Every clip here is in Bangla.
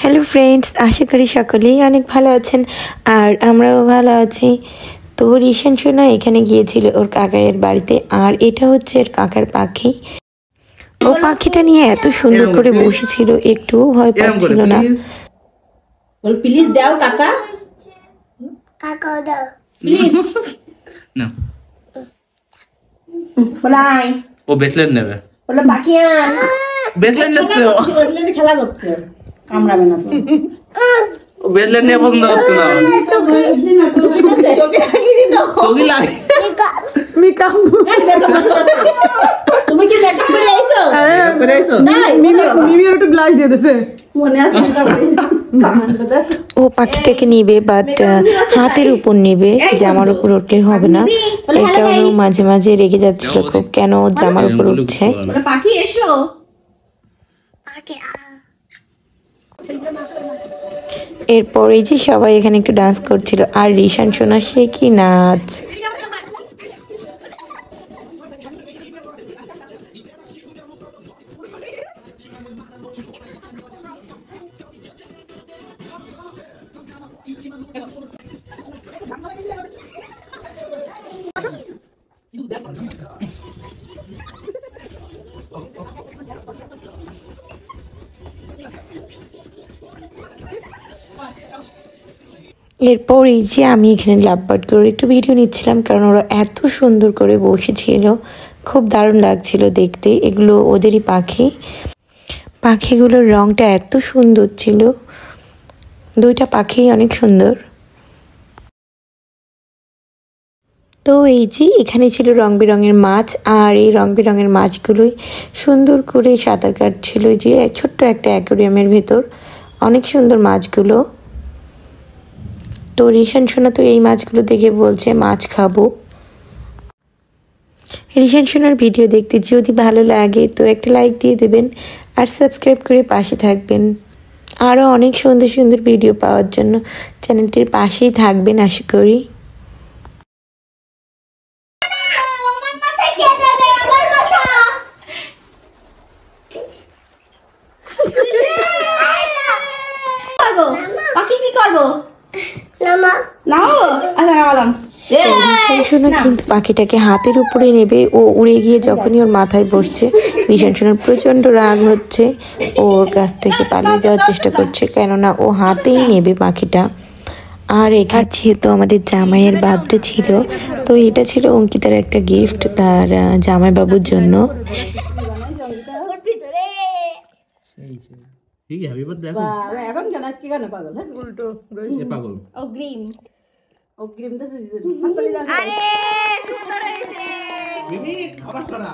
হ্যালো ফ্রেন্ডস, আশা করি সকলেই অনেক ভালো আছেন আর আমরাও ভালো আছি। তো রিশান সোনা এখানে গিয়েছিল ওর কাকাইয়ের বাড়িতে, আর এটা হচ্ছে এর কাকার পাখি। ও পাখিটা নিয়ে এত সুন্দর করে বসেছিল, একটুও ভয় পাচ্ছিল না। প্লিজ দাও কাকা, কাকা দাও প্লিজ না। বলাই ও ব্রেসলেট নেবে, বলে পাখি আন। ব্রেসলেট নেছে, ও ব্রেসলেট খেলা করছে, কামড়াবে না তো। ও ব্রেসলেট নিয়ে পছন্দ করতে না, তোকে লাগিয়ে দাও, সগি লাগে মেকআপ। তুমি কি মেকআপ করে আইছো? করে আইছো না, মিমি একটু গ্লাস দিয়ে দিয়েছে, মনে আছে? ও পাখিটাকে নিবে, বাট হাতের উপর নিবে, জামার উপর উঠলে হবে না। এই কারণে মাঝে মাঝে রেগে যাচ্ছিল খুব, কেন ওর জামার উপর উঠছে। পাখি এসো। এরপর এই যে সবাই এখানে একটু ডান্স করছিল, আর রিশান সোনা সে কি নাচ! এরপর এই যে আমি এখানে লাভবার্ড করে একটু ভিডিও নিচ্ছিলাম, কারণ ওরা এত সুন্দর করে বসেছিল, খুব দারুণ লাগছিল দেখতে। এগুলো ওদেরই পাখি, পাখিগুলোর রংটা এত সুন্দর ছিল, দুইটা পাখি অনেক সুন্দর। তো এই যে এখানে ছিল রং বেরঙের মাছ, আর এই রং বেরঙের মাছগুলোই সুন্দর করে সাঁতার কাটছিল যে ছোট্ট একটা অ্যাকোরিয়ামের ভেতর। অনেক সুন্দর মাছগুলো। তো রিশান সোনা তো এই মাছগুলো দেখে বলছে মাছ খাবো। রিশান সোনার ভিডিও দেখতে যদি ভালো লাগে তো একটা লাইক দিয়ে দেবেন, আর সাবস্ক্রাইব করে পাশে থাকবেন। আরও অনেক সুন্দর সুন্দর ভিডিও পাওয়ার জন্য চ্যানেলটির পাশেই থাকবেন আশা করি। কিন্তু পাখিটাকে হাতের উপরে নেবে, ও উড়ে গিয়ে যখনই ওর মাথায় বসছে, রিশান সোনার প্রচন্ড রাগ হচ্ছে, ওর কাছ থেকে পালিয়ে যাওয়ার চেষ্টা করছে, কেননা ও হাতেই নেবে পাখিটা। আর এখানে যেহেতু আমাদের জামাইয়ের বার্থডে ছিল, তো এটা ছিল অঙ্কিতার একটা গিফট তার জামাইবাবুর জন্য। এখন ক্লাস কি কেন পাগল? উল্টো পাগল। অগ্রিম অগ্রিম তো আরে সুন্দর হয়েছে মিমি, খাবার সারা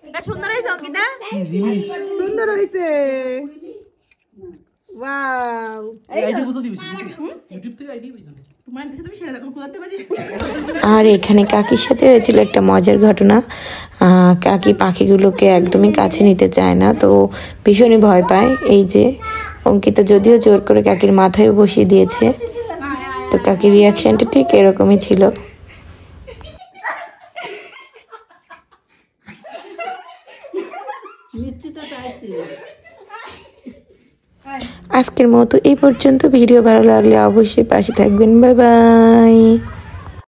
এটা সুন্দর হয়েছে অঙ্কিতা, কি জিনিস সুন্দর হয়েছে। ওয়াও, এই আইডি কত দিবি? ইউটিউব থেকে আইডি পাইছো তোমার দিছে, তুমি সেটা দেখো খুলতে পারি। আর এখানে কাকির সাথে হয়েছিল একটা মজার ঘটনা। কাকি পাখিগুলোকে একদমই কাছে নিতে চায় না, তো ভীষণই ভয় পায়। এই যে অঙ্কিতা যদিও জোর করে কাকির মাথায় বসিয়ে দিয়েছে, তো কাকির রিয়াকশনটা ঠিক এরকমই ছিল। আজকের মতো এই পর্যন্ত। ভিডিও ভালো লাগলে অবশ্যই পাশে থাকবেন। Bye bye.